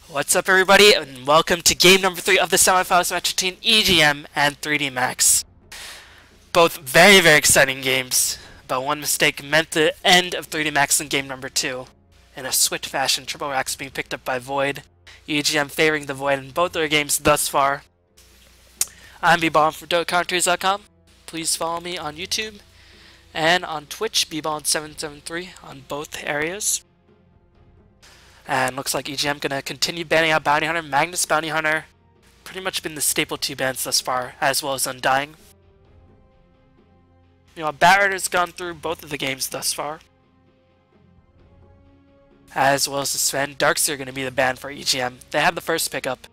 What's up, everybody, and welcome to game number 3 of the semifinals match between EGM and 3D Max. Both very, very exciting games, but one mistake meant the end of 3D Max in game number 2. In a swift fashion, triple racks being picked up by Void, EGM favoring the Void in both their games thus far. I'm bballin from DoteCountries.com. Please follow me on YouTube and on Twitch, bballin773 on both areas. And looks like EGM gonna continue banning out Bounty Hunter. Magnus Bounty Hunter, pretty much been the staple 2 bans thus far, as well as Undying. Batrider's gone through both of the games thus far, as well as the Sven. Darkseer are gonna be the ban for EGM. They have the first pickup.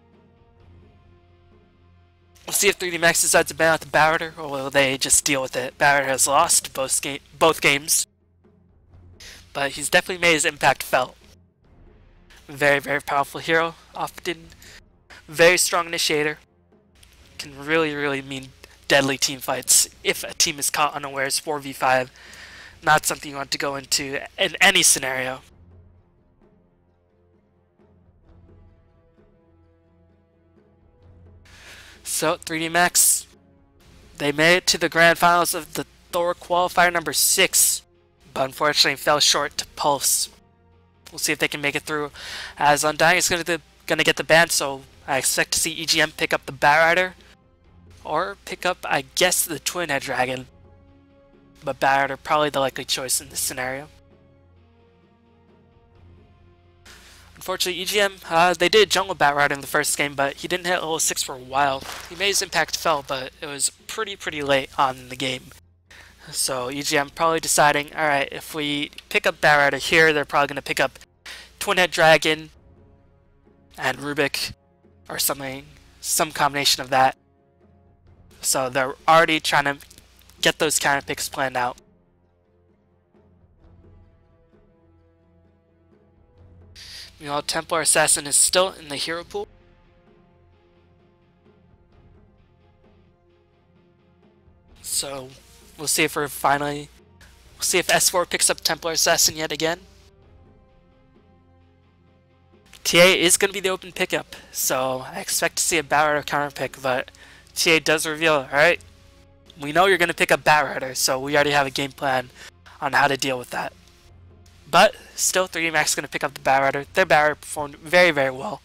We'll see if 3D Max decides to ban out the Batrider, or will they just deal with it. Batrider has lost both games, but he's definitely made his impact felt. Very, very powerful hero, often very strong initiator. Can really mean deadly team fights if a team is caught unawares 4v5. Not something you want to go into in any scenario. So 3D Max, they made it to the grand finals of the Thor Qualifier number 6, but unfortunately fell short to Pulse. We'll see if they can make it through, as Undying is gonna get the ban, so I expect to see EGM pick up the Batrider, or pick up, I guess, the Twin Head Dragon. But Batrider probably the likely choice in this scenario. Unfortunately, EGM, they did jungle Batrider in the first game, but he didn't hit level 6 for a while. He made his impact fell, but it was pretty late on in the game. So EGM probably deciding, alright, if we pick up Batrider here, they're probably going to pick up Twin Head Dragon and Rubik, or something, some combination of that. So they're already trying to get those counter picks planned out. Meanwhile, Templar Assassin is still in the hero pool. So we'll see if we'll see if S4 picks up Templar Assassin yet again. TA is going to be the open pickup, so I expect to see a Batrider counter pick, but TA does reveal, alright, we know you're going to pick up Batrider, so we already have a game plan on how to deal with that. But still, 3D Max is going to pick up the Batrider. Their Batrider performed very well.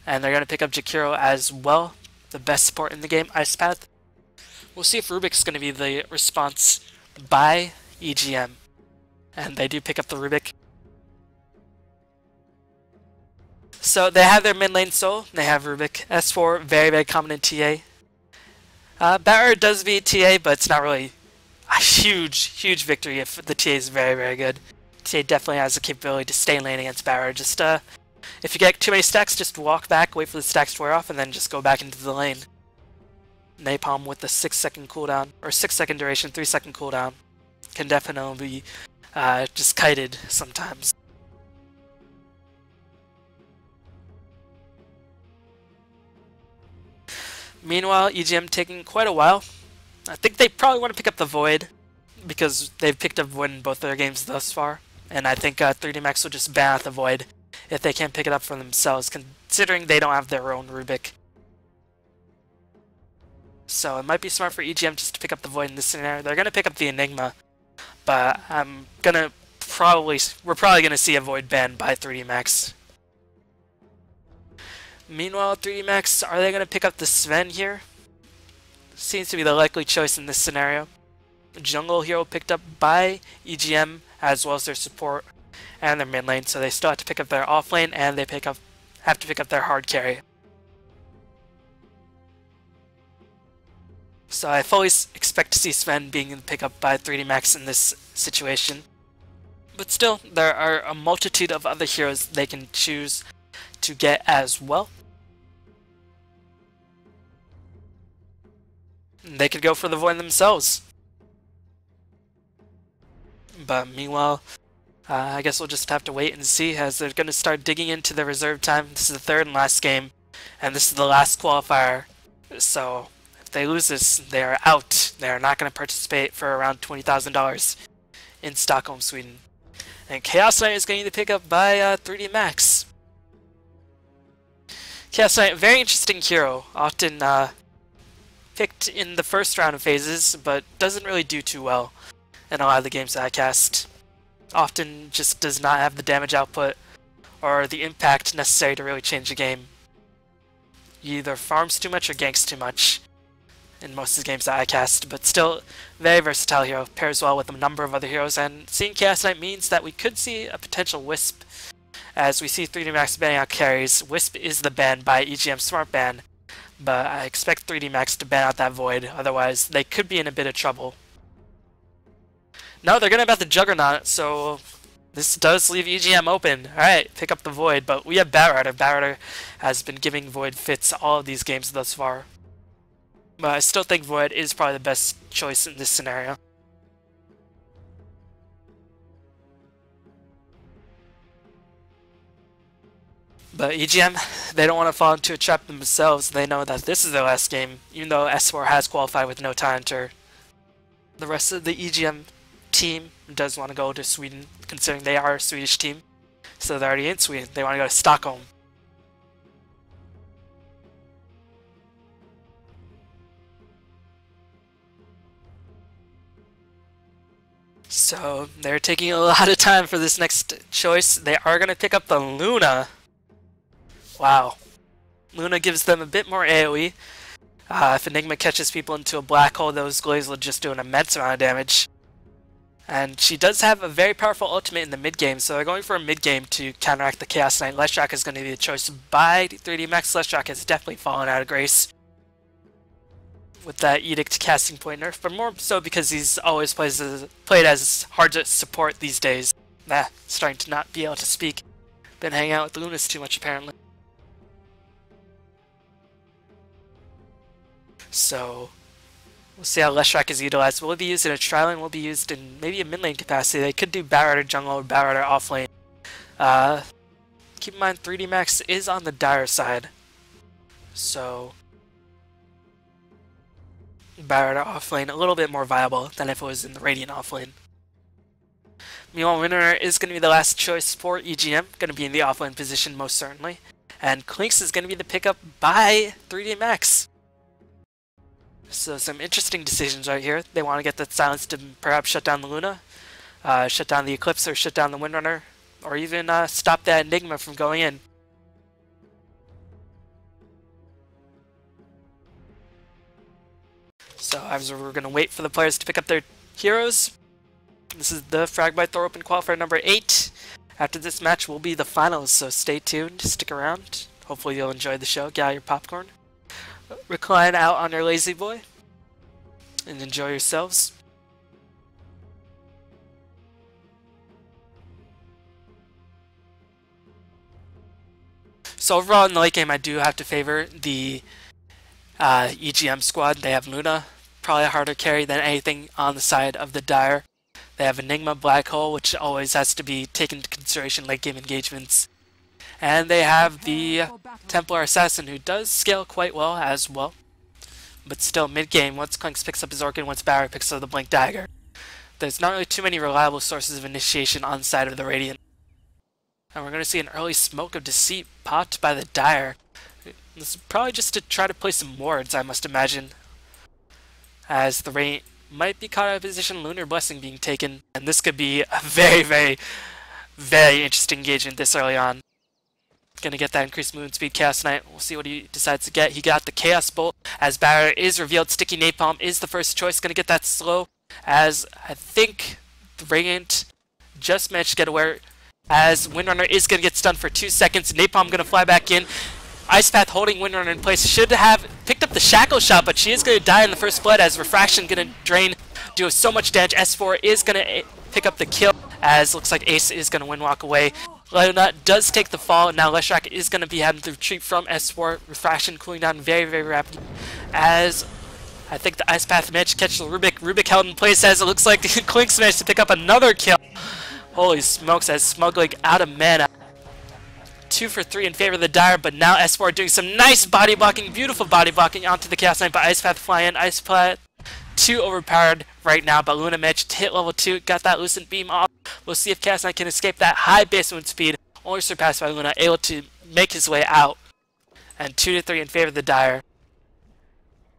And they're going to pick up Jakiro as well, the best support in the game, Ice Path. We'll see if Rubik's going to be the response by EGM. And they do pick up the Rubik. So they have their mid lane solo, they have Rubik. S4, very common in TA. Batrider does beat TA, but it's not really a huge victory if the TA is very good. TA definitely has the capability to stay in lane against Batrider. Just, if you get too many stacks, just walk back, wait for the stacks to wear off, and then just go back into the lane. Napalm with the 6-second cooldown, or 6-second duration, 3-second cooldown, can definitely be just kited sometimes. Meanwhile, EGM taking quite a while. I think they probably want to pick up the Void, because they've picked up Void in both their games thus far, and I think 3D Max will just ban out the Void if they can't pick it up for themselves, considering they don't have their own Rubik. So it might be smart for EGM just to pick up the Void in this scenario. They're going to pick up the Enigma, but we're probably going to see a Void ban by 3D Max. Meanwhile, 3D Max, are they going to pick up the Sven here? Seems to be the likely choice in this scenario. Jungle hero picked up by EGM, as well as their support and their mid lane, so they still have to pick up their off lane, and they have to pick up their hard carry. So I fully expect to see Sven being picked up by 3D Max in this situation. But still, there are a multitude of other heroes they can choose to get as well. They could go for the Void themselves. But meanwhile, I guess we'll just have to wait and see, as they're going to start digging into the reserve time. This is the third and last game, and this is the last qualifier. So if they lose this, they are out. They are not going to participate for around $20,000 in Stockholm, Sweden. And Chaos Knight is getting the pickup by 3D Max. Chaos Knight, very interesting hero, often picked in the first round of phases, but doesn't really do too well in a lot of the games that I cast. Often just does not have the damage output or the impact necessary to really change the game. He either farms too much or ganks too much in most of the games that I cast, but still very versatile hero, pairs well with a number of other heroes, and seeing Chaos Knight means that we could see a potential Wisp. As we see 3D Max banning out carries, Wisp is the ban by EGM Smart Ban, but I expect 3D Max to ban out that Void, otherwise they could be in a bit of trouble. No, they're gonna ban the Juggernaut, so this does leave EGM open. Alright, pick up the Void, but we have Batrider. Batrider has been giving Void fits all of these games thus far. But I still think Void is probably the best choice in this scenario. But EGM, they don't want to fall into a trap themselves. They know that this is their last game, even though S4 has qualified with no Talenter. The rest of the EGM team does want to go to Sweden, considering they are a Swedish team. So they're already in Sweden. They want to go to Stockholm. So they're taking a lot of time for this next choice. They are going to pick up the Luna. Wow. Luna gives them a bit more AoE. If Enigma catches people into a black hole, those glaives will just do an immense amount of damage. And she does have a very powerful ultimate in the mid-game, so they're going for a mid-game to counteract the Chaos Knight. Leshrac is going to be the choice by 3D Max. Leshrac has definitely fallen out of grace with that Edict casting point nerf, but more so because he's always played as hard to support these days. Starting to not be able to speak. Been hanging out with Lunas too much apparently. So we'll see how Leshrac is utilized. Will it be used in a tri-lane? Will it be used in maybe a mid-lane capacity? They could do Batrider jungle or Batrider off-lane. Keep in mind 3D Max is on the Dire side. So Batrider off-lane a little bit more viable than if it was in the Radiant off-lane. Meanwhile, Windrunner is going to be the last choice for EGM. Going to be in the off-lane position most certainly. And Clinks is going to be the pickup by 3D Max. So some interesting decisions right here. They want to get that silence to perhaps shut down the Luna, shut down the Eclipse, or shut down the Windrunner, or even stop that Enigma from going in. So as we're going to wait for the players to pick up their heroes. This is the Fragbite THOR Open Qualifier number 8. After this match will be the finals, so stay tuned, stick around. Hopefully you'll enjoy the show, get out your popcorn. Recline out on your lazy boy and enjoy yourselves. So overall in the late game I do have to favor the EGM squad. They have Luna, probably a harder carry than anything on the side of the Dire. They have Enigma, Black Hole, which always has to be taken into consideration late game engagements. And they have the Templar Assassin, who does scale quite well as well. But still, mid-game, once Clinks picks up his Orchid, once Barry picks up the Blink Dagger, there's not really too many reliable sources of initiation on the side of the Radiant. And we're going to see an early Smoke of Deceit popped by the Dire. This is probably just to try to play some wards, I must imagine. As the Radiant might be caught out of position, Lunar Blessing being taken. And this could be a very, very, very interesting engagement this early on. Gonna get that increased movement speed, Chaos Knight. We'll see what he decides to get. He got the Chaos Bolt as Batrider is revealed. Sticky Napalm is the first choice. Gonna get that slow as I think the Radiant just managed to get aware as Windrunner is gonna get stunned for 2 seconds. Napalm gonna fly back in. Ice Path holding Windrunner in place. Should have picked up the Shackle Shot, but she is gonna die in the first blood as Refraction gonna drain, do so much damage. S4 is gonna pick up the kill as looks like Ace is gonna win-walk away. Luna does take the fall. Now Leshrac is going to be having to retreat from S4. Refraction cooling down very, very rapidly. As I think the Ice Path managed to catch the Rubik. Rubik held in place as it looks like the Clinks managed to pick up another kill. Holy smokes, as Smuggling out of mana. 2 for 3 in favor of the Dire, but now S4 doing some nice body blocking, beautiful body blocking onto the Chaos Knight, but Ice Path fly in. Ice Path too overpowered right now, but Luna managed to hit level 2, got that Lucent Beam off. We'll see if Chaos Knight can escape that high base movement speed, only surpassed by Luna, able to make his way out. and 2-3 in favor of the Dire.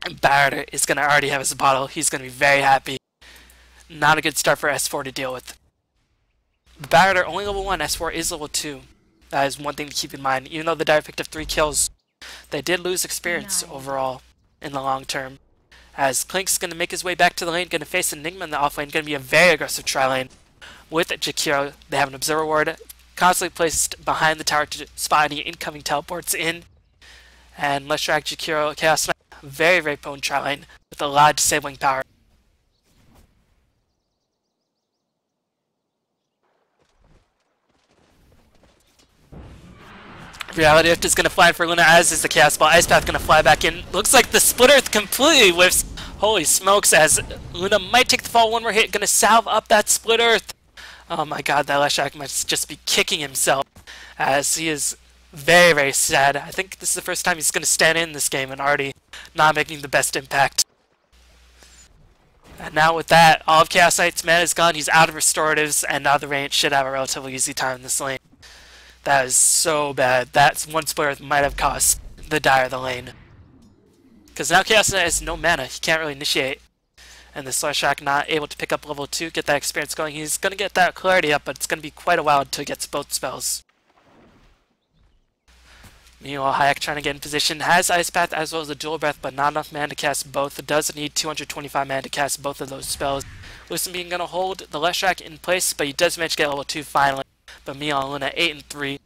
And Barrett is going to already have his bottle. He's going to be very happy. Not a good start for S4 to deal with. Barrett are only level 1, S4 is level 2. That is one thing to keep in mind. Even though the Dire picked up 3 kills, they did lose experience overall in the long term. As Klink's going to make his way back to the lane, going to face Enigma in the off lane, going to be a very aggressive tri-lane. With Jakiro, they have an Observer Ward constantly placed behind the tower to spot any incoming teleports in. And let's drag Jakiro, Chaos Knight, very, very potent tri-lane with a lot of disabling power. Reality Rift is going to fly in for Luna, as is the Chaos Ball. Ice Path going to fly back in. Looks like the Split Earth completely whiffs. Holy smokes, as Luna might take the fall. One more hit, going to salve up that Split Earth. Oh my god, that Leshak must just be kicking himself, as he is very, very sad. I think this is the first time he's going to stand in this game and already not making the best impact. And now with that, all of Chaos Knight's mana is gone. He's out of restoratives, and now the Radiant should have a relatively easy time in this lane. That is so bad. That's one Split might have cost the Dire the lane. Because now Chaos Knight has no mana. He can't really initiate. And the Slashak not able to pick up level 2, get that experience going. He's going to get that clarity up, but it's going to be quite a while until he gets both spells. Meanwhile, Hayek trying to get in position. Has Ice Path as well as a Dual Breath, but not enough mana to cast both. It does need 225 mana to cast both of those spells. Lucien being going to hold the Leshak in place, but he does manage to get level 2 finally. But meanwhile, Luna 8 and 3.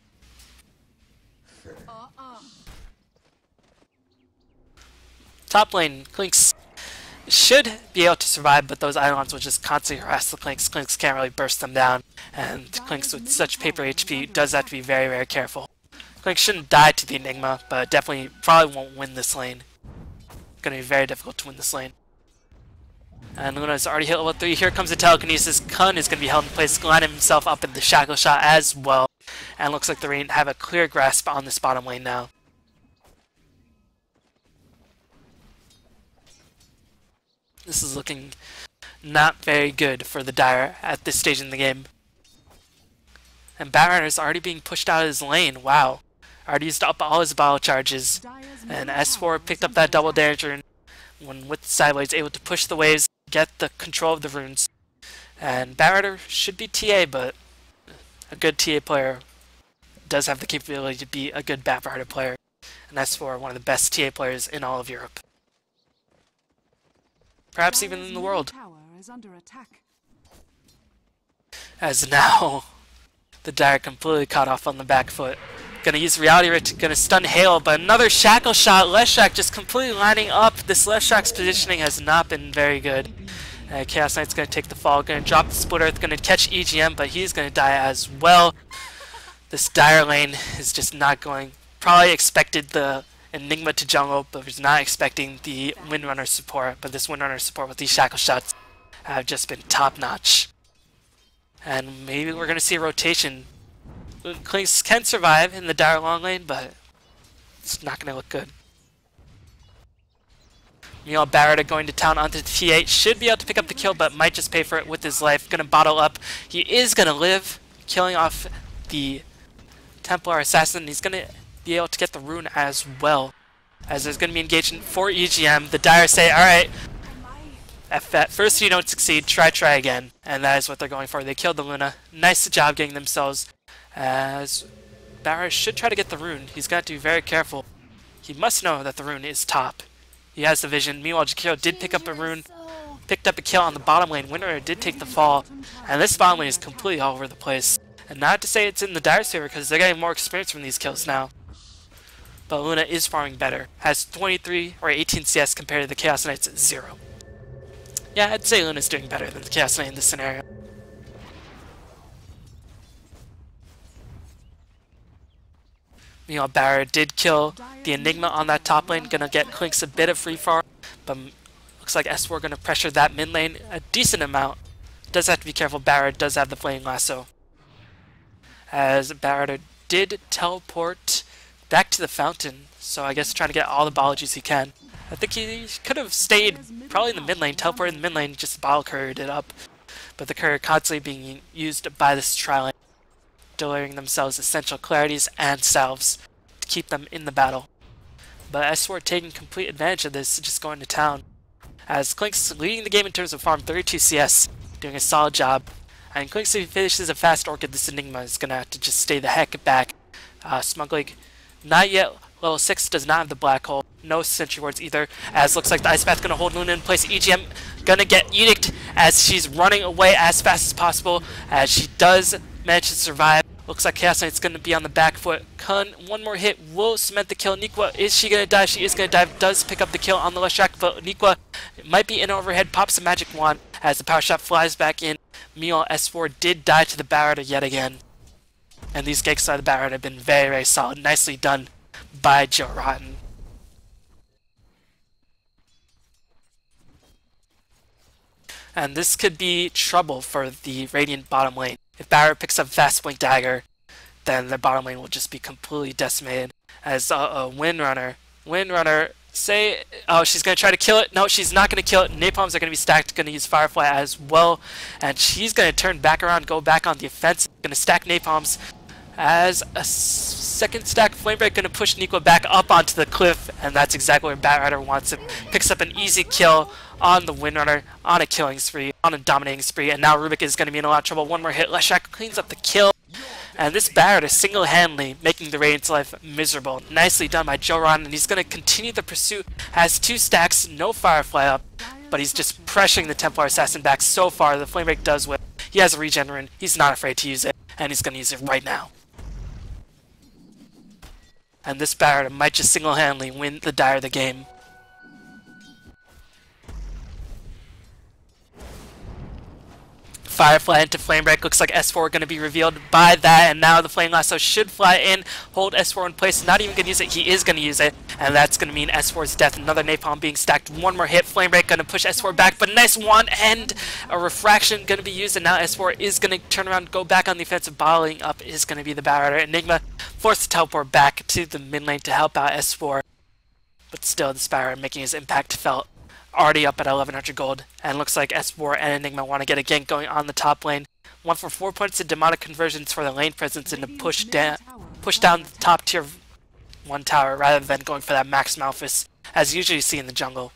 Top lane, Klinks should be able to survive, but those Eidolons will just constantly harass the Klinks. Klinks can't really burst them down, and Klinks with such paper HP does have to be very, very careful. Klinks shouldn't die to the Enigma, but definitely probably won't win this lane. Gonna be very difficult to win this lane. And Luna's already hit level 3. Here comes the Telekinesis. Kun is going to be held in place, lining himself up in the Shackle Shot as well. And looks like the Radiant have a clear grasp on this bottom lane now. This is looking not very good for the Dire at this stage in the game. And Baron is already being pushed out of his lane. Wow. Already used up all his bottle charges. And S4 picked up that double damage rune when with Sideways able to push the waves, get the control of the runes. And Batter should be TA, but a good TA player does have the capability to be a good Batter player. And S4 one of the best TA players in all of Europe. Perhaps even in the world. As now, the Dire completely caught off on the back foot. Gonna use Reality Rift, gonna stun Hail, but another Shackle Shot. Leshak just completely lining up. This Leshak's positioning has not been very good. Chaos Knight's gonna take the fall, gonna drop the Split Earth, gonna catch EGM, but he's gonna die as well. This Dire lane is just not going. Probably expected the Enigma to jungle, but was not expecting the Windrunner support. But this Windrunner support with these Shackle Shots have just been top notch. And maybe we're gonna see a rotation. Klinks can survive in the Dire long lane, but it's not going to look good. Meanwhile, Barrett going to town onto the T8. Should be able to pick up the kill, but might just pay for it with his life. Going to bottle up. He is going to live, killing off the Templar Assassin. He's going to be able to get the rune as well, as there's going to be engagement for EGM. The Dire say, alright, at first you don't succeed, try again. And that is what they're going for. They killed the Luna. Nice job getting themselves. As Barra should try to get the rune. He's got to be very careful. He must know that the rune is top. He has the vision. Meanwhile, Jakiro did pick up a rune, picked up a kill on the bottom lane. Winter did take the fall, and this bottom lane is completely all over the place. And not to say it's in the Dire's favor, because they're getting more experience from these kills now. But Luna is farming better. Has 23 or 18 CS compared to the Chaos Knight's 0. Yeah, I'd say Luna's doing better than the Chaos Knight in this scenario. Meanwhile, Barrett did kill the Enigma on that top lane. Gonna get Klinks a bit of free farm, but looks like S4 gonna pressure that mid lane a decent amount. Does have to be careful. Barrett does have the Flame Lasso. As Barrett did teleport back to the fountain, so I guess trying to get all the biologies he can. I think he could have stayed probably in the mid lane, teleported in the mid lane, just bottle couriered it up. But the courier constantly being used by this tri-lane, delivering themselves essential clarities and salves to keep them in the battle. but S4 taking complete advantage of this, just going to town. As Clink's leading the game in terms of farm, 32 CS, doing a solid job. And Clinks, if he finishes a fast Orchid, this Enigma is going to have to just stay the heck back. Smugly, not yet. Level 6 does not have the Black Hole. No Sentry Wards either, as looks like the Ice Path going to hold Luna in place. EGM going to get Edict as she's running away as fast as possible, as she does manage to survive. Looks like Chaos Knight's going to be on the back foot. One more hit will cement the kill. Nikwa, is she going to die? She is going to die. Does pick up the kill on the left track, but Nikwa might be in overhead. Pops a magic wand as the power shot flies back in. Meanwhile, S4 did die to the Barrett yet again. And these ganks by the Barrett have been very, very solid. Nicely done by Joe Rotten. And this could be trouble for the Radiant bottom lane. If Barrett picks up Fast Blink Dagger, then the bottom lane will just be completely decimated. As Windrunner, say, oh, she's going to try to kill it. No, she's not going to kill it. Napalms are going to be stacked, going to use Firefly as well. And she's going to turn back around, go back on the offensive, going to stack Napalms. As a second stack, Flamebreak going to push Nikwa back up onto the cliff, and that's exactly where Batrider wants it. Picks up an easy kill on the Windrunner, on a killing spree, on a dominating spree, and now Rubik is going to be in a lot of trouble. One more hit, Leshak cleans up the kill, and this Batrider is single-handedly making the Radiant's life miserable. Nicely done by Joe Ron, and he's going to continue the pursuit. Has 2 stacks, no Firefly up, but he's just pressuring the Templar Assassin back so far. The Flamebreak does whip. He has a regen rune. He's not afraid to use it, and he's going to use it right now. And this Barrett might just single-handedly win the Dire of the game. Firefly into Flamebreak. Looks like S4 going to be revealed by that, and now the Flame Lasso should fly in, hold S4 in place. Not even going to use it. He is going to use it, and that's going to mean S4's death. Another Napalm being stacked. One more hit. Flamebreak going to push S4 back, but nice wand and a Refraction going to be used, and now S4 is going to turn around and go back on the offensive. Bottling up is going to be the Batrider. Enigma forced to teleport back to the mid lane to help out S4, but still the Batrider making his impact felt. Already up at 1100 gold, and looks like S4 and Enigma want to get a gank going on the top lane. 1 for 4 points in demonic conversions for the lane presence and to push down the top tier 1 tower rather than going for that max Malphus as you usually see in the jungle.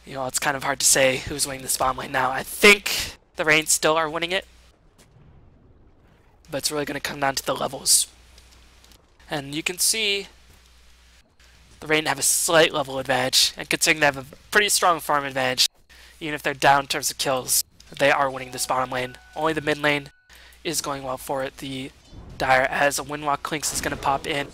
You know, it's kind of hard to say who's winning this bottom lane now. I think the Reigns still are winning it, but it's really going to come down to the levels. And you can see the Rain have a slight level advantage, and considering they have a pretty strong farm advantage, even if they're down in terms of kills, they are winning this bottom lane. Only the mid lane is going well for it. The Dire, as a Windwalk Clinks is going to pop in.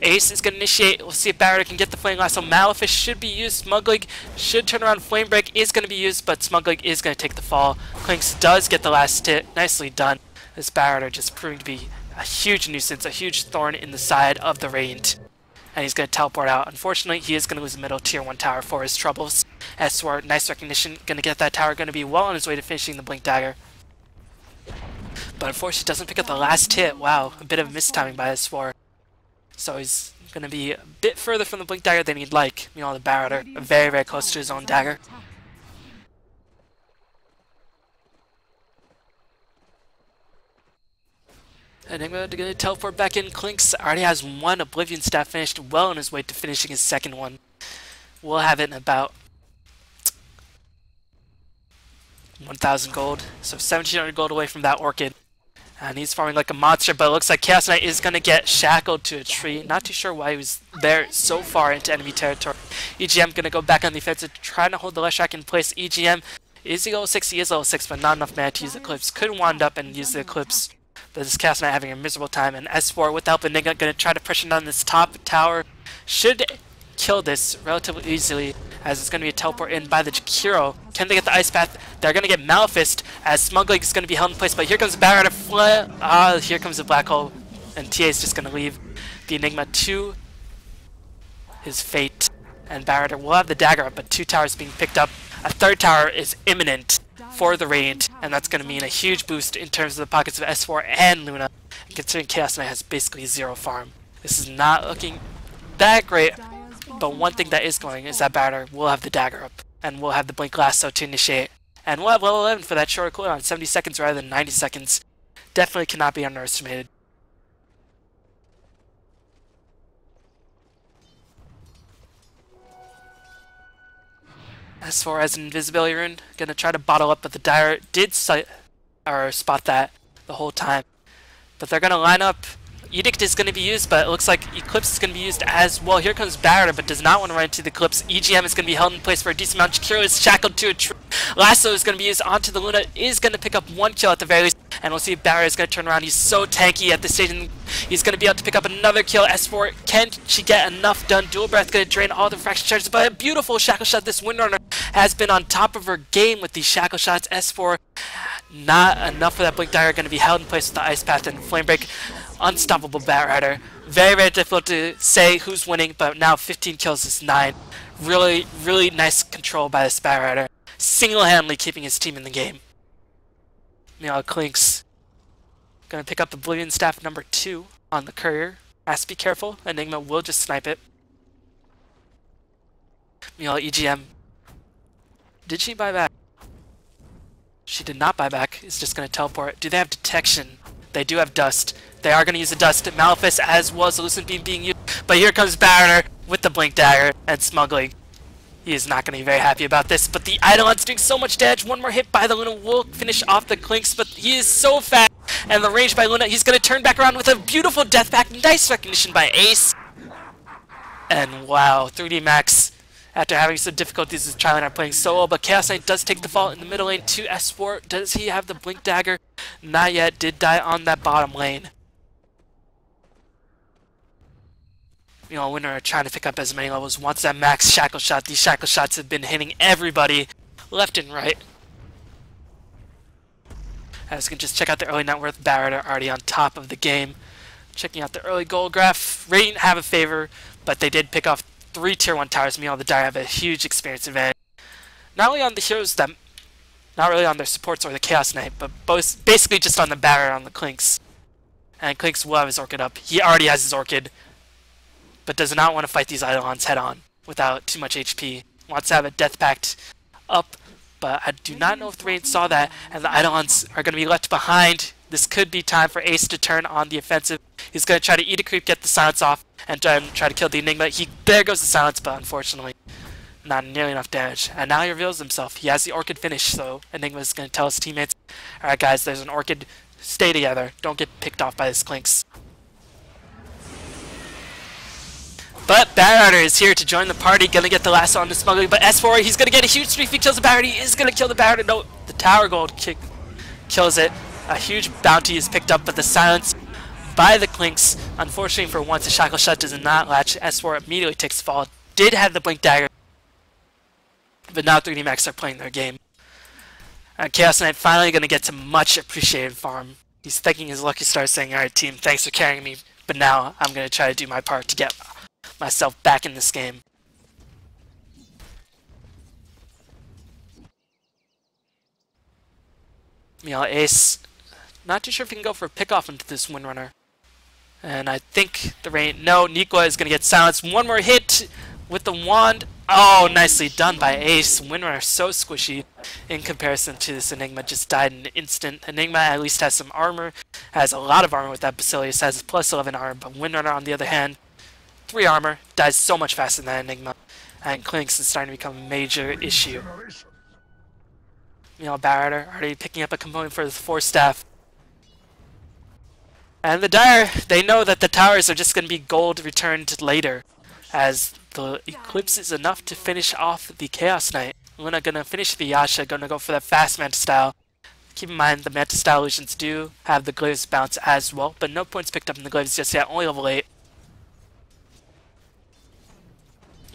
Ace is going to initiate. We'll see if Barrier can get the Flame Lasso. Malefice should be used. Smuglig should turn around. Flamebreak is going to be used, but Smuglig is going to take the fall. Clinks does get the last hit. Nicely done. This Barrier just proving to be a huge nuisance, a huge thorn in the side of the Radiant. And he's going to teleport out. Unfortunately, he is going to lose the middle tier 1 tower for his troubles. S4, nice recognition, going to get that tower, going to be well on his way to finishing the Blink Dagger. But unfortunately, doesn't pick up the last hit. Wow, a bit of mistiming by S4. So he's going to be a bit further from the Blink Dagger than he'd like. You know, the Batrider, very, very close to his own dagger. Enigma going to teleport back in. Clinks already has 1 Oblivion Staff finished, well on his way to finishing his second one. We'll have it in about 1,000 gold, so 1,700 gold away from that Orchid. And he's farming like a monster, but it looks like Chaos Knight is going to get shackled to a tree. Not too sure why he was there so far into enemy territory. EGM going to go back on the offensive, trying to hold the Leshak in place. EGM, is he level 6? He is level 6, but not enough mana to use the Eclipse. Could wand up and use the Eclipse. But this Chaos Knight having a miserable time, and S4 with the help of Enigma going to try to pressure down this top tower. Should kill this relatively easily, as it's going to be a teleport in by the Jakiro. Can they get the Ice Path? They're going to get Malphist, as Smuglig is going to be held in place, but here comes Batrider. Here comes the Black Hole, and TA is just going to leave the Enigma to his fate. And Batrider will have the dagger up, but 2 towers being picked up. A 3rd tower is imminent for the Radiant, and that's going to mean a huge boost in terms of the pockets of S4 and Luna, considering Chaos Knight has basically 0 farm. This is not looking that great, but one thing that is going is that Batrider will have the dagger up, and we'll have the Blink Lasso to initiate, and we'll have level 11 for that short cooldown, 70 seconds rather than 90 seconds. Definitely cannot be underestimated. As far as an invisibility rune, gonna try to bottle up, but the Dire did spot that the whole time. But they're gonna line up. Edict is going to be used, but it looks like Eclipse is going to be used as well. Here comes Barrier, but does not want to run into the Eclipse. EGM is going to be held in place for a decent amount. Shakiro is shackled to a tree. Lasso is going to be used onto the Luna, is going to pick up 1 kill at the very least, and we'll see if Barrier is going to turn around. He's so tanky at this stage, and he's going to be able to pick up another kill. S4, can she get enough done? Dual Breath going to drain all the fraction charges, but a beautiful Shackle Shot. This Windrunner has been on top of her game with these Shackle Shots. S4, not enough for that Blink Dagger, going to be held in place with the Ice Path and Flame Break. Unstoppable Batrider. Very, very difficult to say who's winning, but now 15 kills is 9. Really, really nice control by this Batrider. Single-handedly keeping his team in the game. Meanwhile, Clinks gonna pick up the Oblivion Staff number 2 on the Courier. Has to be careful. Enigma will just snipe it. Meanwhile, EGM. Did she buy back? She did not buy back. It's just gonna teleport. Do they have detection? They do have Dust. They are going to use the Dust. Malefice as well as the Lucent Beam being used. But here comes Baroner with the Blink Dagger and Smuggling. He is not going to be very happy about this. But the Eidolon's doing so much damage. One more hit by the Luna will finish off the Clinks. But he is so fast. And the range by Luna, he's going to turn back around with a beautiful Death Pact. Nice recognition by Ace. And wow, 3D Max, after having some difficulties with Triline, are playing solo, but Chaos Knight does take the fall in the middle lane to S4. Does he have the Blink Dagger? Not yet. Did die on that bottom lane. You know, Winner are trying to pick up as many levels. Wants that max Shackle Shot. These Shackle Shots have been hitting everybody left and right. As you can just check out the early net worth. Barrett are already on top of the game. Checking out the early gold graph. Radiant have a favor, but they did pick off 3 tier 1 towers. Meanwhile, the Dire have a huge experience advantage. Not only on the heroes that, not really on their supports or the Chaos Knight, but both basically just on the Barrier on the Clinks. And Clinks will have his Orchid up. He already has his Orchid, but does not want to fight these Eidolons head on without too much HP. Wants to have a Death Pact up, but I do not know if the Radiant saw that, and the Eidolons are going to be left behind. This could be time for Ace to turn on the offensive. He's going to try to eat a creep, get the silence off, and try to kill the Enigma. There goes the silence, but unfortunately, not nearly enough damage. And now he reveals himself. He has the Orchid finish, so Enigma is going to tell his teammates, alright guys, there's an Orchid. Stay together. Don't get picked off by this Clinks. But Batrider is here to join the party, gonna get the lasso on the Smuggling, but S4, he's gonna get a huge 3 feet, kills the Batrider. He is gonna kill the Batrider. No, the Tower Gold kills it. A huge bounty is picked up, but the silence by the Clinks, unfortunately for once, the Shackle Shot does not latch. S4 immediately takes the fall. Did have the Blink Dagger, but now 3D Max are playing their game. Chaos Knight finally gonna get some much appreciated farm. He's thanking his lucky stars, saying, alright team, thanks for carrying me, but now I'm gonna try to do my part to get myself back in this game. Meanwhile, Ace, not too sure if he can go for a pick-off into this Windrunner. And I think the rain. No, Nikwa is going to get silenced. One more hit with the wand. Oh, nicely done by Ace. Windrunner so squishy in comparison to this Enigma. Just died in an instant. Enigma at least has some armor. Has a lot of armor with that Basilius. Has plus 11 armor. But Windrunner, on the other hand, 3 armor, dies so much faster than that Enigma, and Clinks is starting to become a major issue. You know, Batrider already picking up a component for the 4 staff. And the Dire, they know that the towers are just going to be gold returned later, as the Eclipse is enough to finish off the Chaos Knight. Luna gonna finish the Yasha, gonna go for that fast Manta style. Keep in mind the Manta style illusions do have the Glaives bounce as well, but no points picked up in the Glaives just yet, only level 8.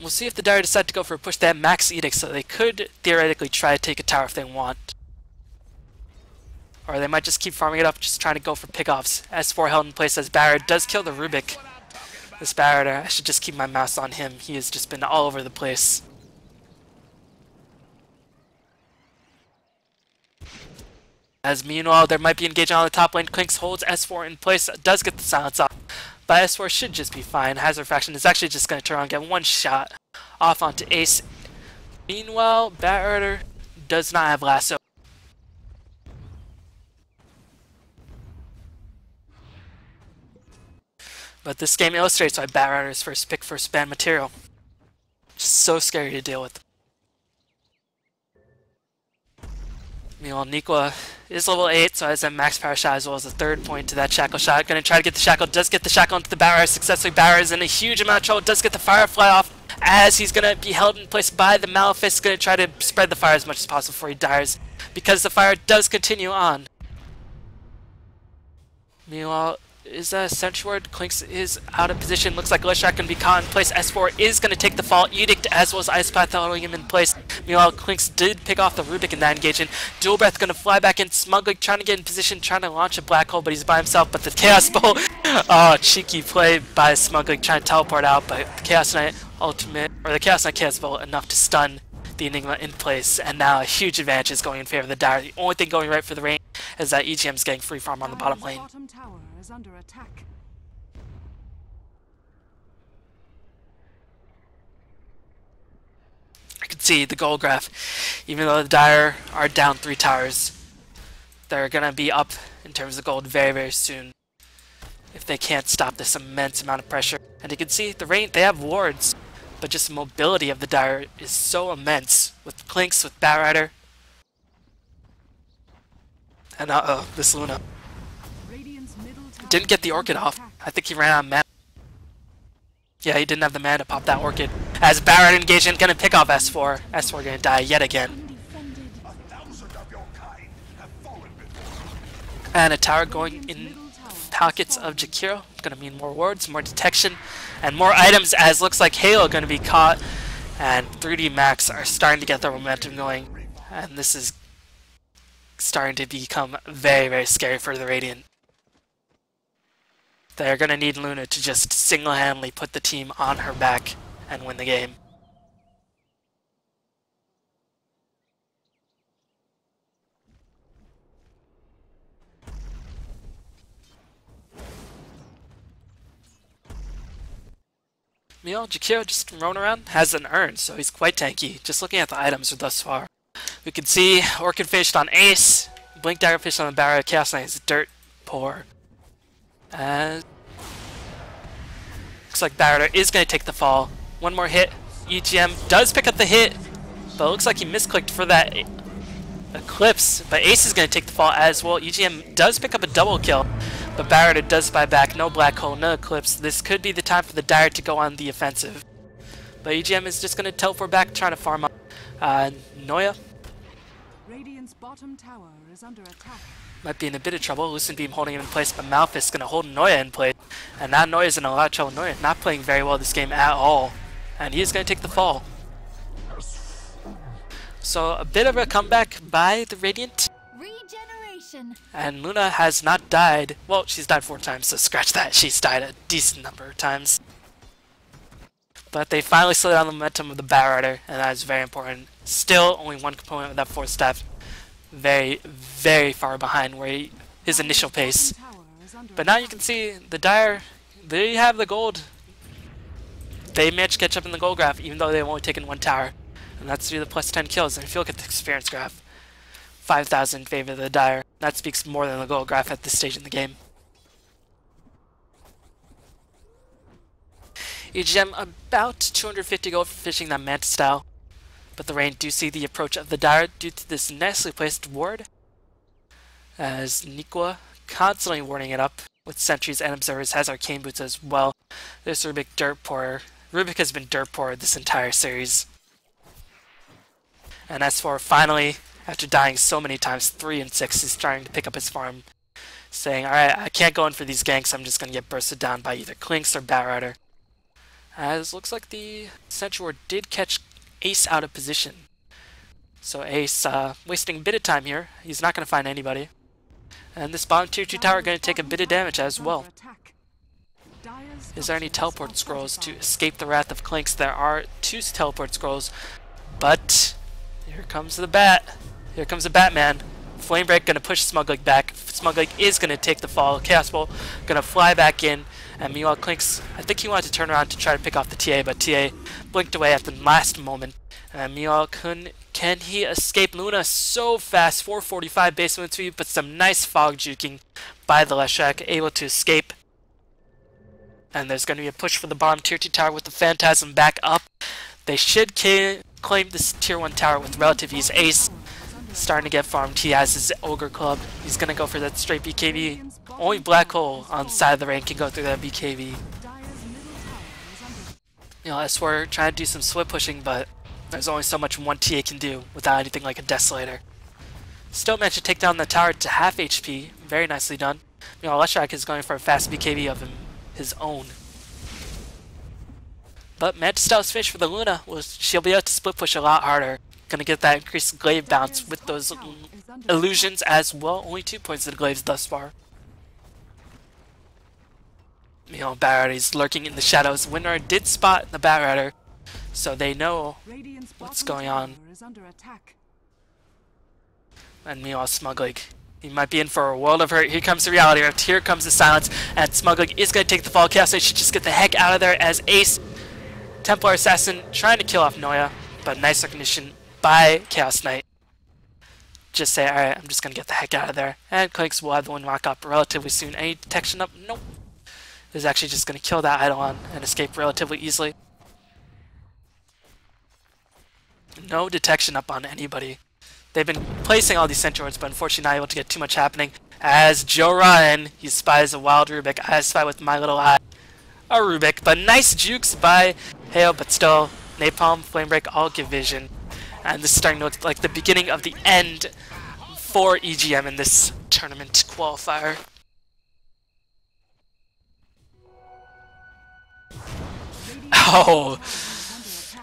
We'll see if the Dire decide to go for a push. They have max Edict, so they could theoretically try to take a tower if they want. Or they might just keep farming it up, just trying to go for pickoffs. S4 held in place as Barrett does kill the Rubik. This Barrett, I should just keep my mouse on him. He has just been all over the place. As meanwhile, there might be engagement on the top lane. Clinks holds S4 in place, does get the silence off. But S4 should just be fine. Hazard Fraction is actually just going to turn around and get 1 shot off onto Ace. Meanwhile, Batrider does not have lasso. But this game illustrates why Batrider's first pick for spam material. Just so scary to deal with. Meanwhile, Nikwa is level 8, so has a max power shot as well as a third point to that shackle shot. Gonna try to get the shackle, does get the shackle into the barrier successfully. Barrier is in a huge amount of trouble, does get the firefly off as he's gonna be held in place by the Malefice. Gonna try to spread the fire as much as possible before he dies, because the fire does continue on. Meanwhile, is Sentry Ward. Clinks is out of position. Looks like Leshak can be caught in place. S4 is going to take the fall. Edict as well as Ice Path holding him in place. Meanwhile, Clinks did pick off the Rubik in that engagement. Dual Breath going to fly back in. Smugly trying to get in position, trying to launch a black hole, but he's by himself. But the Chaos Bolt, oh, cheeky play by Smugly trying to teleport out, but the Chaos Knight ultimate, or the Chaos Knight Chaos Bolt enough to stun the Enigma in place, and now a huge advantage is going in favor of the Dire. The only thing going right for the Rain is that EGM's getting free farm on the bottom lane. Bottom tower is under attack. I can see the gold graph. Even though the Dire are down 3 towers, they're gonna be up in terms of gold very, very soon if they can't stop this immense amount of pressure. And you can see the Rain, they have wards, but just the mobility of the Dire is so immense with Clinks, with Batrider. And this Luna didn't get the Orchid off. I think he ran out of mana. Yeah, he didn't have the mana to pop that Orchid. As Batrider engagement gonna pick off S4. S4 gonna die yet again. And a tower going in pockets of Jakiro. Gonna mean more wards, more detection, and more items, as looks like Halo gonna be caught. And 3D Max are starting to get their momentum going. And this is starting to become very, very scary for the Radiant. They're gonna need Luna to just single-handedly put the team on her back and win the game. Meanwhile, Jakiro just roaming around has an urn, so he's quite tanky. Just looking at the items thus far, we can see Orchid Fished on Ace, Blink Dagger Fished on the Barrier, Chaos Knight is dirt poor. Looks like Batrider is going to take the fall. One more hit. EGM does pick up the hit, but it looks like he misclicked for that Eclipse. But Ace is going to take the fall as well. EGM does pick up a double kill, but Batrider does buy back. No Black Hole, no Eclipse. This could be the time for the Dire to go on the offensive. But EGM is just going to teleport back, trying to farm up Noya. Radiant's bottom tower is under attack. Might be in a bit of trouble. Lucent Beam holding him in place, but Malefice is going to hold Noya in place. And now Noya's in a lot of trouble. Noya not playing very well this game at all. And he is going to take the fall. So a bit of a comeback by the Radiant. Regeneration. And Luna has not died. Well, she's died 4 times, so scratch that. She's died a decent number of times. But they finally slowed down the momentum of the Batrider, and that is very important. Still only one component of that 4th staff. Very, very far behind where his initial pace. But now you can see the Dire, they have the gold. They managed to catch up in the gold graph, even though they've only taken 1 tower. And that's through the plus 10 kills. And if you look at the experience graph, 5,000 in favor of the Dire. That speaks more than the gold graph at this stage in the game. EGM about 250 gold for fishing that Manta style. But the Rain do see the approach of the Dire due to this nicely placed ward, as Nikwa constantly warding it up with sentries and observers, has arcane boots as well. This Rubik dirt poor. Rubik has been dirt poor this entire series. And S4 finally, after dying so many times, 3 and 6, is trying to pick up his farm, saying, alright, I can't go in for these ganks, I'm just going to get bursted down by either Clinks or Batrider. As looks like the Sentry Ward did catch Ace out of position. So Ace wasting a bit of time here. He's not going to find anybody. And this bottom tier 2 tower going to take a bit of damage as well. Is there any teleport scrolls to escape the wrath of Clinks? There are 2 teleport scrolls, but here comes the bat. Here comes the Batman. Flame Break going to push Smuglig back. Smuglig is going to take the fall. Chaos Bolt going to fly back in. And meanwhile, Clinks, I think he wanted to turn around to try to pick off the TA, but TA blinked away at the last moment. And meanwhile, can he escape Luna so fast? 445 base movement speed, but some nice fog juking by the Leshak, able to escape. And there's going to be a push for the bottom tier 2 tower with the Phantasm back up. They should claim this tier 1 tower with relative ease. Ace starting to get farmed. He has his Ogre Club. He's gonna go for that straight BKB. Only Black Hole on the side of the rank can go through that BKB. You know, S4 trying to do some split pushing, but there's only so much one TA can do without anything like a Desolator. Still managed to take down the tower to half HP. Very nicely done. You know, Leshrac is going for a fast BKB of his own. But managed to stop his finish for the Luna. She'll be able to split push a lot harder. Gonna get that increased glaive bounce with those illusions as well. Only 2 points of the glaives thus far. You know, Batrider's lurking in the shadows. Winner did spot the Batrider, so they know what's going on. And meanwhile, Smuglig, he might be in for a world of hurt. Here comes the reality rift. Here comes the silence, and Smuglig is going to take the fall. Chaos Knight should just get the heck out of there as Ace, Templar Assassin, trying to kill off Noya, but nice recognition by Chaos Knight. Just say, alright, I'm just going to get the heck out of there. And Clinks will have the one rock up relatively soon. Any detection up? Nope. Is actually just going to kill that Eidolon and escape relatively easily. No detection up on anybody. They've been placing all these Centaurs, but unfortunately not able to get too much happening. As Joe Ryan, he spies a wild Rubik. I spy with my little eye a Rubik, but nice jukes by Hale, but still, Napalm, Flame Break, all give vision. And this is starting to look like the beginning of the end for EGM in this tournament qualifier. Oh,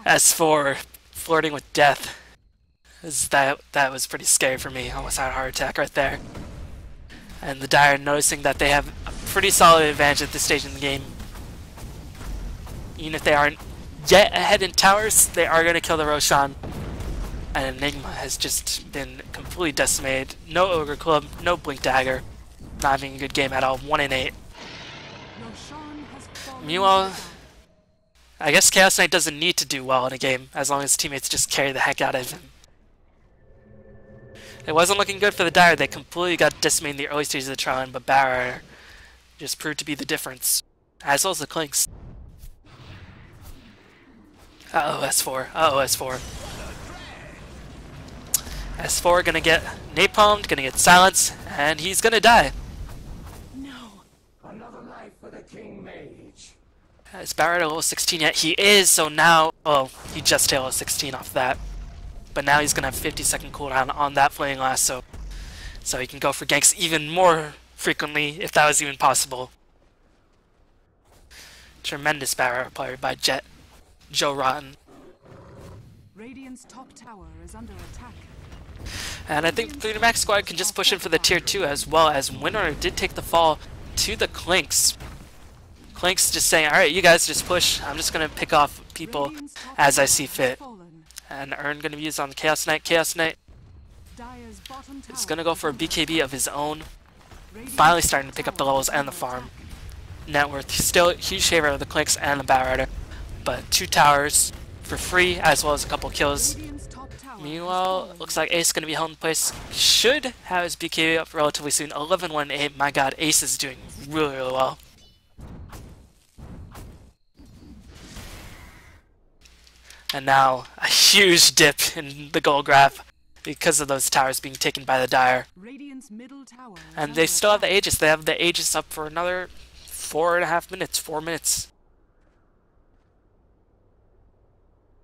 S4 flirting with death. That was pretty scary for me. Almost had a heart attack right there. And the Dire noticing that they have a pretty solid advantage at this stage in the game. Even if they aren't yet ahead in towers, they are going to kill the Roshan. And Enigma has just been completely decimated. No Ogre Club, no Blink Dagger. Not having a good game at all. 1-8. Meanwhile, I guess Chaos Knight doesn't need to do well in a game, as long as teammates just carry the heck out of him. It wasn't looking good for the Dire. They completely got decimated in the early stages of the trial, but Batrider just proved to be the difference, as well as the Clinks. Uh-oh, S4. Uh-oh, S4. S4 gonna get napalmed, gonna get silenced, and he's gonna die. No. Another life for the King Mage. Is Barrett at level 16 yet? He is, so now... Oh, he just hit level 16 off that. But now he's gonna have 50-second cooldown on that Flaming Blast, so he can go for ganks even more frequently, if that was even possible. Tremendous Barrett player by Joe Rotten. Radiant's top tower is under attack. And I think the 3D Max squad can just push in for the tier 2 as well, as Winner did take the fall to the Clinks. Clinks just saying, alright, you guys just push. I'm just going to pick off people as I see fit. And Ern going to be used on the Chaos Knight. Chaos Knight is going to go for a BKB of his own. Finally starting to pick up the levels and the farm. Net worth still a huge favor of the Clinks and the Batrider. But 2 towers for free, as well as a couple kills. Meanwhile, looks like Ace is going to be held in place. Should have his BKB up relatively soon. 11-1-8. My god, Ace is doing really, really well. And now, a huge dip in the gold graph because of those towers being taken by the Dire. And they still have the Aegis. They have the Aegis up for another 4.5 minutes. 4 minutes.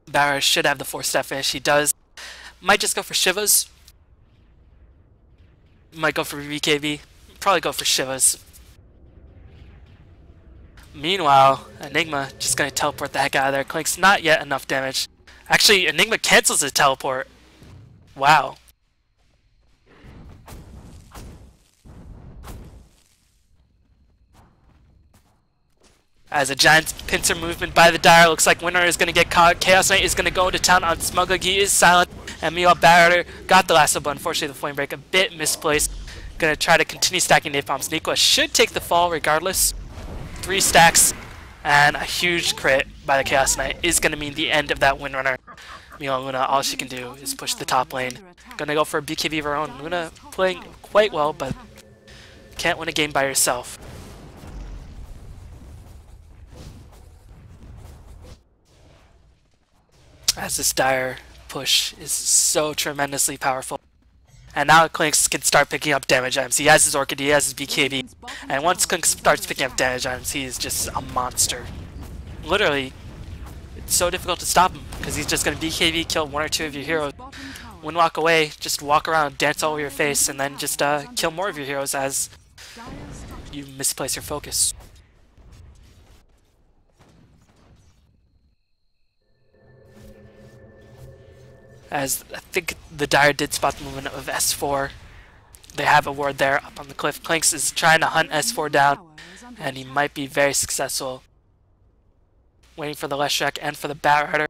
Barra should have the 4-step finish. He does. Might just go for Shivas. Might go for BKB. Probably go for Shivas. Meanwhile, Enigma just going to teleport the heck out of there. Clink's not yet enough damage. Actually, Enigma cancels his teleport. Wow. As a giant pincer movement by the Dire, looks like Winner is going to get caught. Chaos Knight is going to go into town on Smuglig. He is silent. And meanwhile, Batrider got the lasso, but unfortunately the Flame Break a bit misplaced. Going to try to continue stacking napalms. Nikwa should take the fall regardless. 3 stacks and a huge crit by the Chaos Knight is going to mean the end of that Windrunner. Meanwhile, Luna, all she can do is push the top lane. Going to go for a BKB of her own. Luna playing quite well, but can't win a game by herself. As this Dire push is so tremendously powerful. And now Clinks can start picking up damage items. He has his Orchid, he has his BKB. And once Clinks starts picking up damage items, he is just a monster. Literally, it's so difficult to stop him, because he's just going to BKB, kill one or two of your heroes, walk away, just walk around, dance all over your face, and then just kill more of your heroes as you misplace your focus. As I think the Dire did spot the movement of S4. They have a ward there up on the cliff. Clinks is trying to hunt S4 down, and he might be very successful. Waiting for the Leshrac and for the Batrider,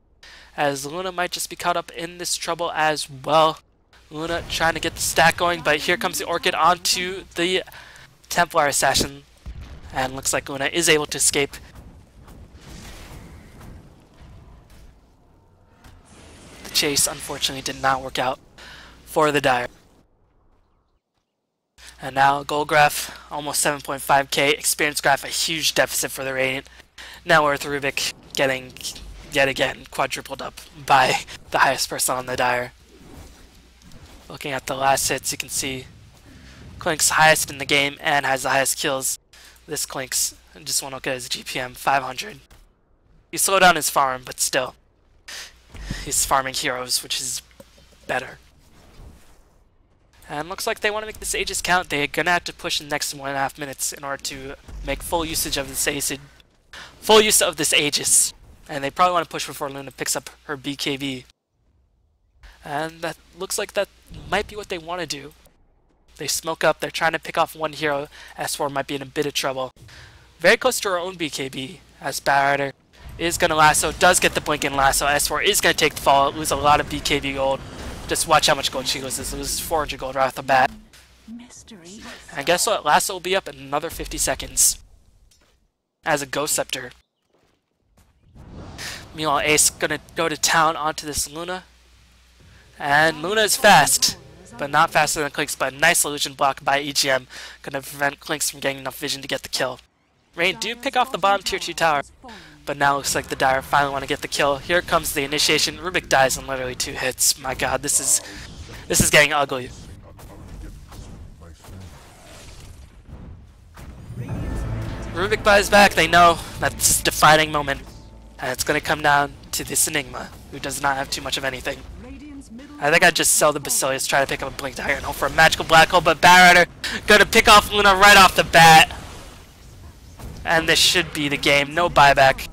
as Luna might just be caught up in this trouble as well. Luna trying to get the stack going, but here comes the Orchid onto the Templar Assassin, and looks like Luna is able to escape. Chase unfortunately did not work out for the Dire. And now gold graph almost 7.5k, experience graph a huge deficit for the Radiant. Now we're with Rubik getting yet again quadrupled up by the highest person on the Dire. Looking at the last hits, you can see Clink's highest in the game and has the highest kills. This Clink's, I just want to look at his GPM, 500. He slowed down his farm, but still. He's farming heroes, which is better. And looks like they want to make this Aegis count. They're gonna have to push the next 1.5 minutes in order to make full usage of this Aegis. And they probably want to push before Luna picks up her BKB. And that looks like that might be what they want to do. They smoke up, they're trying to pick off one hero. S4 might be in a bit of trouble. Very close to her own BKB, as Batrider is going to lasso, does get the blink in lasso. S4 is going to take the fall, lose a lot of BKB gold. Just watch how much gold she loses. Loses 400 gold right off the bat. And guess what? Lasso will be up in another 50 seconds. As a Ghost Scepter. Meanwhile, Ace going to go to town onto this Luna. And Luna is fast, but not faster than Clinks, but a nice illusion block by EGM. Going to prevent Clinks from getting enough vision to get the kill. Rain do pick off the bottom tier 2 tower. But now it looks like the Dire finally want to get the kill. Here comes the initiation. Rubik dies in literally 2 hits. My god, this is getting ugly. Rubik buys back. They know that's a defining moment. And it's going to come down to this Enigma, who does not have too much of anything. I think I'd just sell the Basilius, try to pick up a Blink Dagger, and hope for a magical black hole, but Batrider going to pick off Luna right off the bat. And this should be the game. No buyback.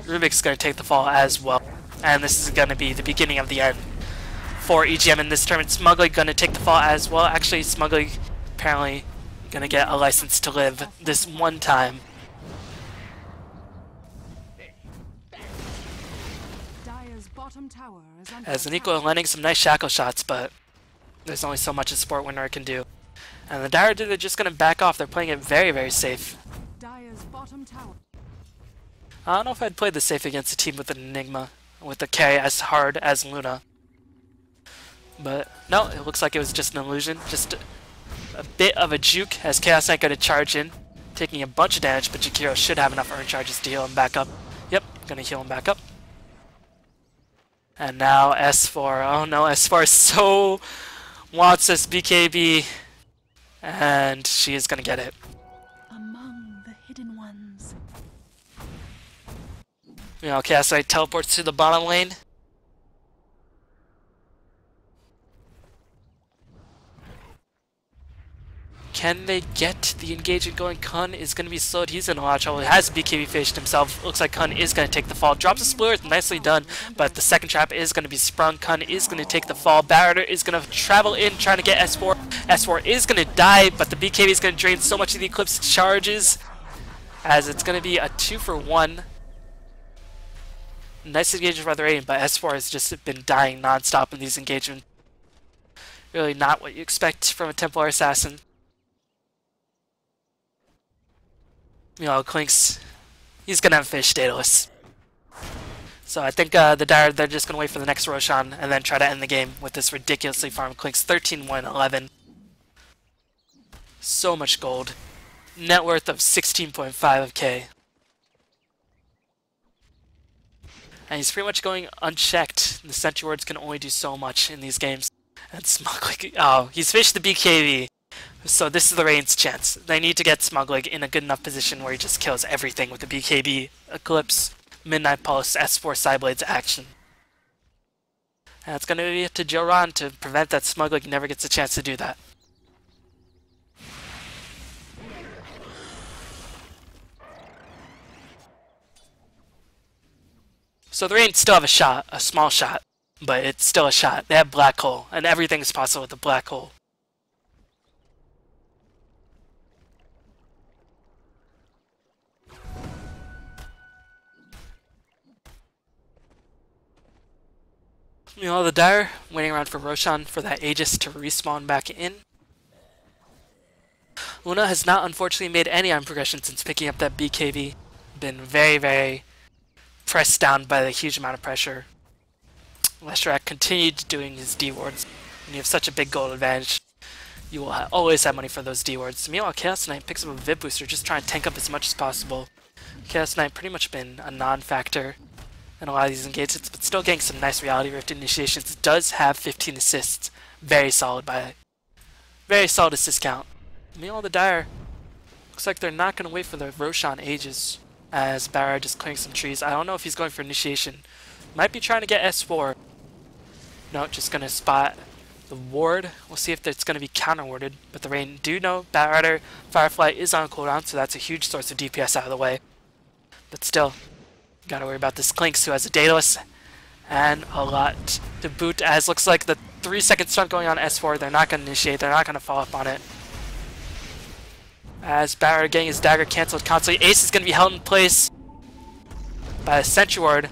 Rubik's going to take the fall as well. And this is going to be the beginning of the end for EGM in this tournament. Smugly going to take the fall as well. Actually, Smugly apparently going to get a license to live this one time. As Nico landing some nice shackle shots, but there's only so much a support winner can do. And the Dire are just going to back off. They're playing it very, very safe. I don't know if I'd play this safe against a team with an Enigma, with a carry as hard as Luna. But no, it looks like it was just an illusion. Just a bit of a juke as Chaos Knight going to charge in, taking a bunch of damage, but Jakiro should have enough earn charges to heal him back up. Yep, going to heal him back up. And now S4. Oh no, S4 so wants this BKB, and she is going to get it. Among the hidden ones. You know, Chaos Knight teleports to the bottom lane. Can they get the engagement going? Kun is going to be slowed. He's in a lot of trouble. He has BKB finished himself. Looks like Kun is going to take the fall. Drops a splitter. Nicely done. But the second trap is going to be sprung. Kun is going to take the fall. Batrider is going to travel in trying to get S4. S4 is going to die, but the BKB is going to drain so much of the Eclipse charges as it's going to be a 2-for-1. Nice engagement by the Radiant, but S4 has just been dying non-stop in these engagements. Really not what you expect from a Templar Assassin. You know, Clinks, he's going to have fish Daedalus. So I think the Dire, they're just going to wait for the next Roshan and then try to end the game with this ridiculously farmed Clinks. 13-1-11. So much gold. Net worth of 16.5 of K. And he's pretty much going unchecked. The Sentry Wards can only do so much in these games. And Smuglig, oh, he's finished the BKB. So this is the Rain's chance. They need to get Smuglig in a good enough position where he just kills everything with the BKB, Eclipse, Midnight Pulse, S4 Sideblade's action. And it's going to be up to Joran to prevent that Smuglig never gets a chance to do that. So the Rain still have a shot, a small shot, but it's still a shot. They have Black Hole, and everything is possible with the Black Hole. Meanwhile, the Dire waiting around for Roshan for that Aegis to respawn back in. Luna has not unfortunately made any on progression since picking up that BKB. Been very, very pressed down by the huge amount of pressure. Leshrac continued doing his D-wards. When you have such a big gold advantage, you will always have money for those D-wards. Meanwhile, Chaos Knight picks up a Vib booster, just trying to tank up as much as possible. Chaos Knight pretty much been a non-factor in a lot of these engagements, but still getting some nice Reality Rift initiations. It does have 15 assists. Very solid very solid assist count. Meanwhile, the Dire looks like they're not going to wait for the Roshan Aegis, as Barra just clearing some trees. I don't know if he's going for initiation. Might be trying to get S4. No, just going to spot the ward. We'll see if it's going to be counter-warded. But the Rain do know Batrider Firefly is on cooldown, so that's a huge source of DPS out of the way. But still, gotta worry about this Clinks, who has a Daedalus and a lot to boot, as looks like the 3-second stun going on S4. They're not going to initiate. They're not going to follow up on it. As Barra getting his dagger cancelled constantly. Ace is going to be held in place by a Sentry Ward.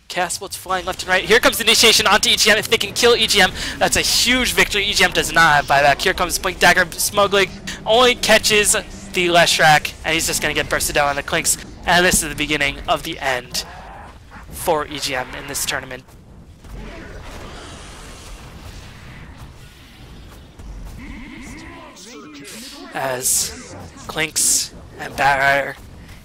Chaos Bolt's flying left and right. Here comes the initiation onto EGM. If they can kill EGM, that's a huge victory. EGM does not have buyback. Here comes Blink Dagger. Smuglig only catches the Leshrac, and he's just going to get bursted down on the Clinks. And this is the beginning of the end for EGM in this tournament. As Clinks and Batrider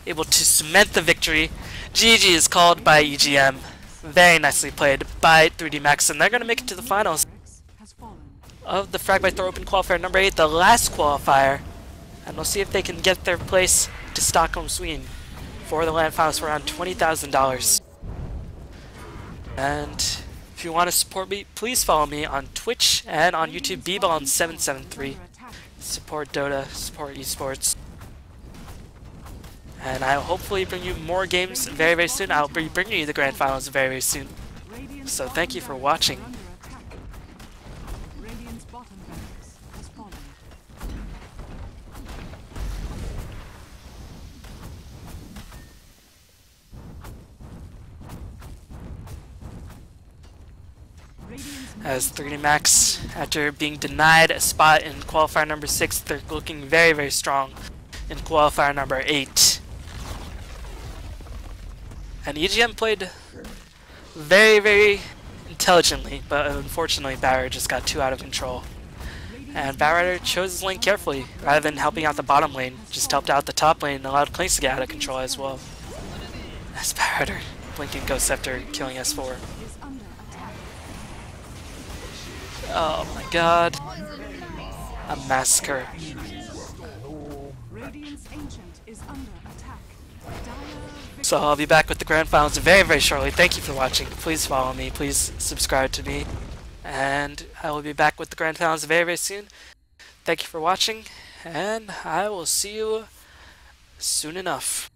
able to cement the victory. GG is called by EGM. Very nicely played by 3D Max, and they're going to make it to the finals of the Fragbite THOR Open Qualifier number 8, the last qualifier. And we'll see if they can get their place to Stockholm, Sweden for the Land Finals for around $20,000. And if you want to support me, please follow me on Twitch and on YouTube, bballon773. Support Dota, support esports. And I'll hopefully bring you more games very, very soon. I'll be bringing you the Grand Finals very, very soon. So thank you for watching. As 3D Max, after being denied a spot in qualifier number 6, they're looking very, very strong in qualifier number 8. And EGM played very, very intelligently, but unfortunately Barrier just got too out of control. And Barrier chose his lane carefully, rather than helping out the bottom lane, just helped out the top lane and allowed Clinks to get out of control as well. As Barrier blinking Ghost after killing S4. Oh my god. A massacre. So I'll be back with the Grand Finals very, very shortly. Thank you for watching. Please follow me. Please subscribe to me. And I will be back with the Grand Finals very, very soon. Thank you for watching. And I will see you soon enough.